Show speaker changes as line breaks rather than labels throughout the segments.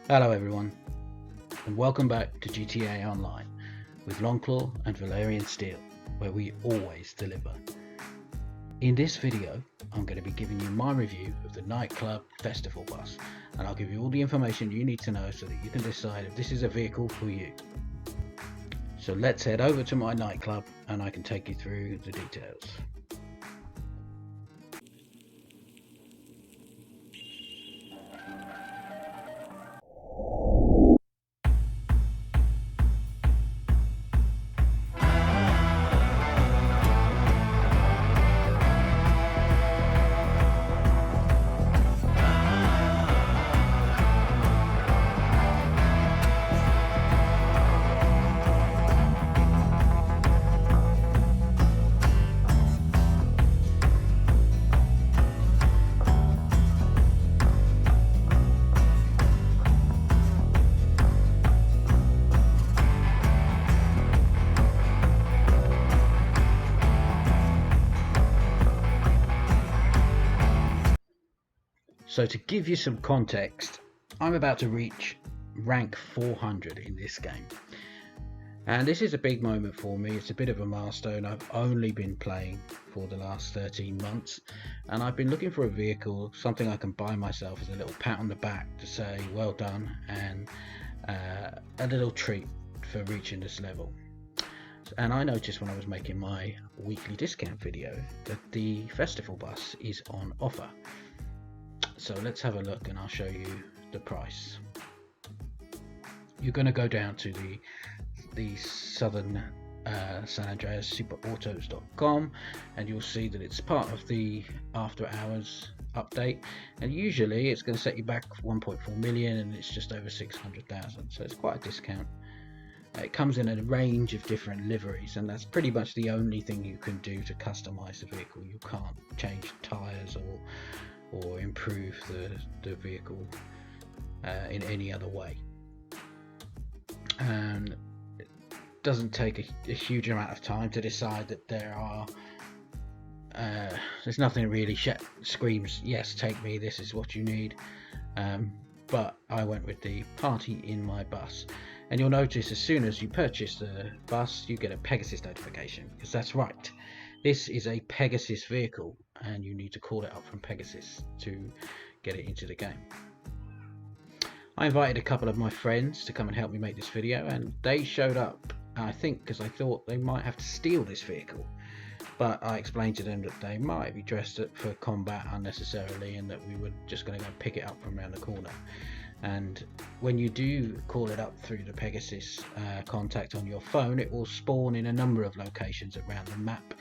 Hello everyone, and welcome back to GTA Online with Lonclaw and Valerian Steel, where we always deliver. In this video, I'm going to be giving you my review of the nightclub festival bus, and I'll give you all the information you need to know so that you can decide if this is a vehicle for you. So let's head over to my nightclub and I can take you through the details. So to give you some context, I'm about to reach rank 400 in this game. And this is a big moment for me. It's a bit of a milestone. I've only been playing for the last 13 months. And I've been looking for a vehicle, something I can buy myself as a little pat on the back to say, well done, and a little treat for reaching this level. And I noticed when I was making my weekly discount video that the festival bus is on offer. So let's have a look and I'll show you the price. You're going to go down to the southern San Andreas superautos.com and you'll see that it's part of the after hours update, and usually it's going to set you back 1.4 million and it's just over 600,000, so it's quite a discount. It comes in a range of different liveries, and that's pretty much the only thing you can do to customize the vehicle. You can't change tires or improve the vehicle in any other way, and it doesn't take a huge amount of time to decide that there's nothing really screams yes, take me, this is what you need, but I went with the party in my bus. And you'll notice as soon as you purchase the bus you get a Pegasus notification, because that's right, this is a Pegasus vehicle and you need to call it up from Pegasus to get it into the game. I invited a couple of my friends to come and help me make this video, and they showed up, I think because I thought they might have to steal this vehicle, but I explained to them that they might be dressed up for combat unnecessarily and that we were just going to go pick it up from around the corner. And when you do call it up through the Pegasus contact on your phone, it will spawn in a number of locations around the map,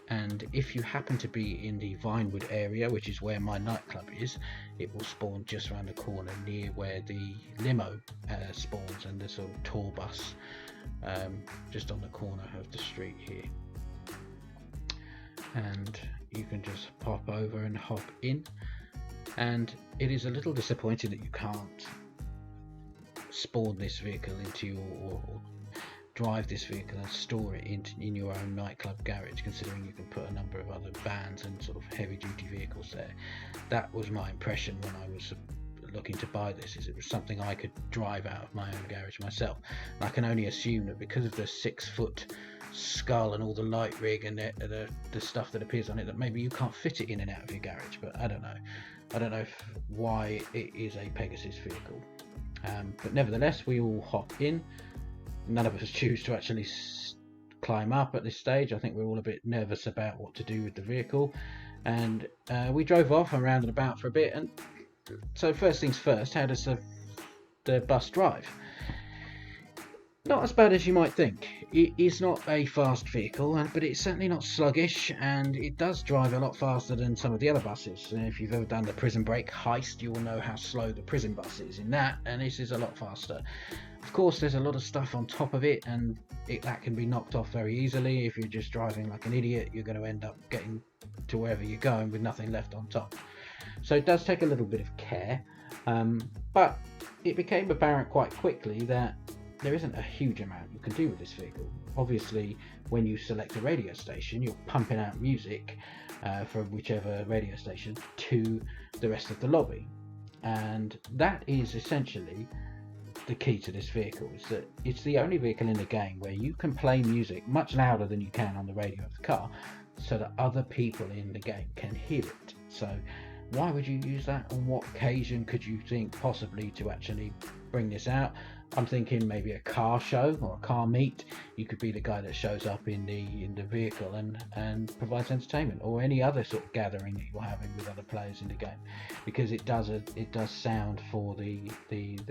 and if you happen to be in the Vinewood area, which is where my nightclub is, it will spawn just around the corner near where the limo spawns, and the sort of tour bus just on the corner of the street here. And you can just pop over and hop in, and it is a little disappointing that you can't spawn this vehicle into your, or drive this vehicle and store it in your own nightclub garage, considering you can put a number of other vans and sort of heavy duty vehicles there. That was my impression when I was looking to buy this, is it was something I could drive out of my own garage myself. And I can only assume that because of the 6-foot skull and all the light rig and the stuff that appears on it, that maybe you can't fit it in and out of your garage, but I don't know why it is a Pegasus vehicle, but nevertheless we all hop in. None of us choose to actually climb up at this stage. I think we're all a bit nervous about what to do with the vehicle, and we drove off and rounded about for a bit. And so first things first, how does the bus drive? Not as bad as you might think. It is not a fast vehicle, but it's certainly not sluggish, and it does drive a lot faster than some of the other buses. And if you've ever done the Prison Break heist, you will know how slow the prison bus is in that, and this is a lot faster. Of course, there's a lot of stuff on top of it, and that can be knocked off very easily. If you're just driving like an idiot, you're going to end up getting to wherever you're going with nothing left on top. So it does take a little bit of care, but it became apparent quite quickly that there isn't a huge amount you can do with this vehicle. Obviously, when you select a radio station, you're pumping out music from whichever radio station to the rest of the lobby. and that is essentially the key to this vehicle, is that it's the only vehicle in the game where you can play music much louder than you can on the radio of the car, so that other people in the game can hear it. So why would you use that? On what occasion could you think possibly to actually bring this out? I'm thinking maybe a car show or a car meet. You could be the guy that shows up in the vehicle and provides entertainment, or any other sort of gathering that you're having with other players in the game, because it does sound for the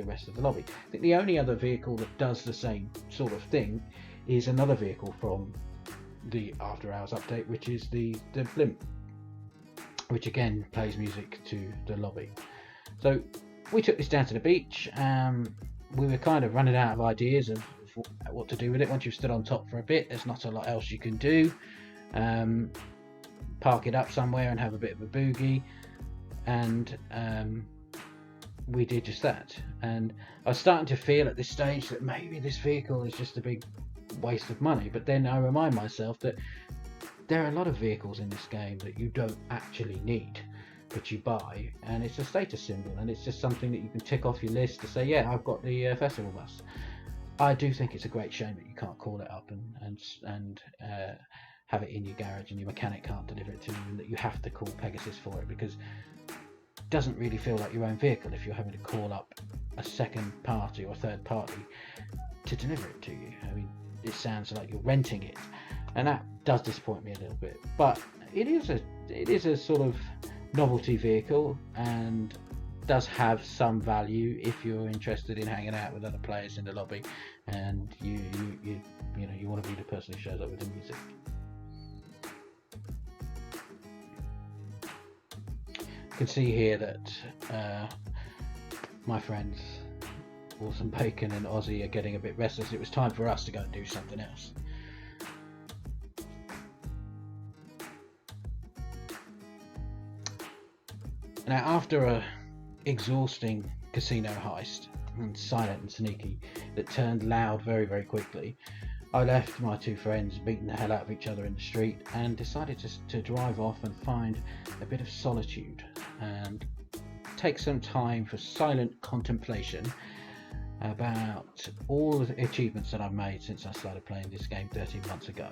rest of the lobby. I think the only other vehicle that does the same sort of thing is another vehicle from the After Hours update, which is the blimp, which again plays music to the lobby. So we took this down to the beach. We were kind of running out of ideas of what to do with it. Once you've stood on top for a bit, there's not a lot else you can do. Park it up somewhere and have a bit of a boogie, and we did just that. And I was starting to feel at this stage that maybe this vehicle is just a big waste of money, but then I remind myself that there are a lot of vehicles in this game that you don't actually need, but you buy, and it's a status symbol, and it's just something that you can tick off your list to say, yeah, I've got the festival bus. I do think it's a great shame that you can't call it up and have it in your garage and your mechanic can't deliver it to you, and that you have to call Pegasus for it, because it doesn't really feel like your own vehicle if you're having to call up a second party or a third party to deliver it to you. I mean, it sounds like you're renting it, and that does disappoint me a little bit. But it is a sort of novelty vehicle, and does have some value if you're interested in hanging out with other players in the lobby, and you want to be the person who shows up with the music. You can see here that my friends Awesome Bacon and Ozzy are getting a bit restless. It was time for us to go and do something else. Now, after a exhausting casino heist, and silent and sneaky, that turned loud very, very quickly, I left my two friends beating the hell out of each other in the street, and decided to drive off and find a bit of solitude and take some time for silent contemplation about all the achievements that I've made since I started playing this game 13 months ago.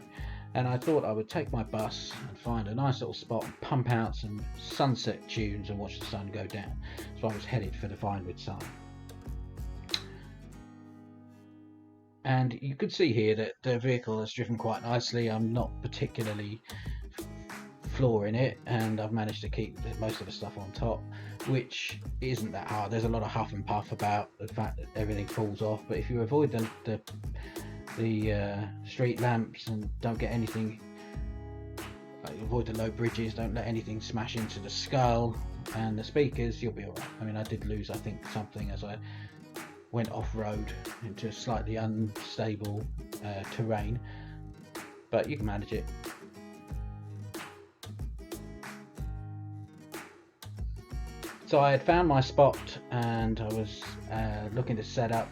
And I thought I would take my bus and find a nice little spot and pump out some sunset tunes and watch the sun go down. So I was headed for the Vinewood Sign. And you could see here that the vehicle has driven quite nicely. I'm not particularly flooring it, and I've managed to keep most of the stuff on top, which isn't that hard. There's a lot of huff and puff about the fact that everything falls off, but if you avoid the street lamps and don't get anything, avoid the low bridges, don't let anything smash into the skull and the speakers, you'll be alright. I mean, I did lose, I think, something as I went off-road into slightly unstable terrain, but you can manage it. So I had found my spot, and I was looking to set up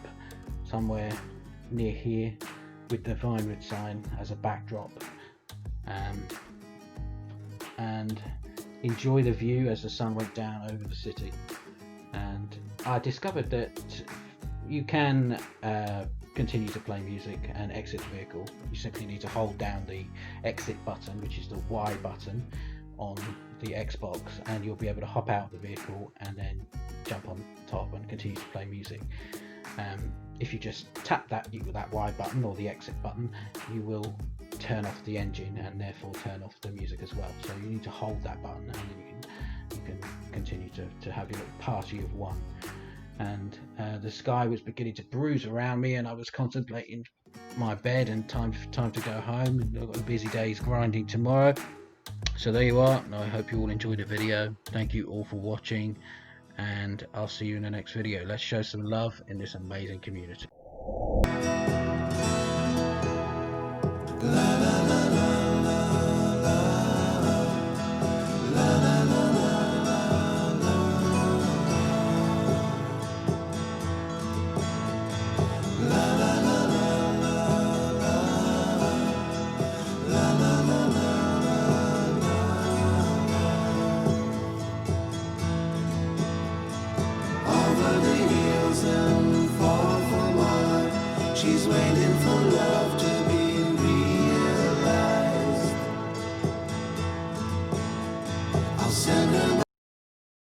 somewhere near here with the Vinewood sign as a backdrop, and enjoy the view as the sun went down over the city. And I discovered that you can continue to play music and exit the vehicle. You simply need to hold down the exit button, which is the Y button on the Xbox, and you'll be able to hop out the vehicle and then jump on top and continue to play music. If you just tap that Y button or the exit button, you will turn off the engine and therefore turn off the music as well. So you need to hold that button, and then you can continue to have your little party of one. And the sky was beginning to bruise around me, and I was contemplating my bed and time to go home, and I've got a busy day's grinding tomorrow. So there you are, and I hope you all enjoyed the video. Thank you all for watching, and I'll see you in the next video. Let's show some love in this amazing community.
She's waiting for love to be realized. I'll send her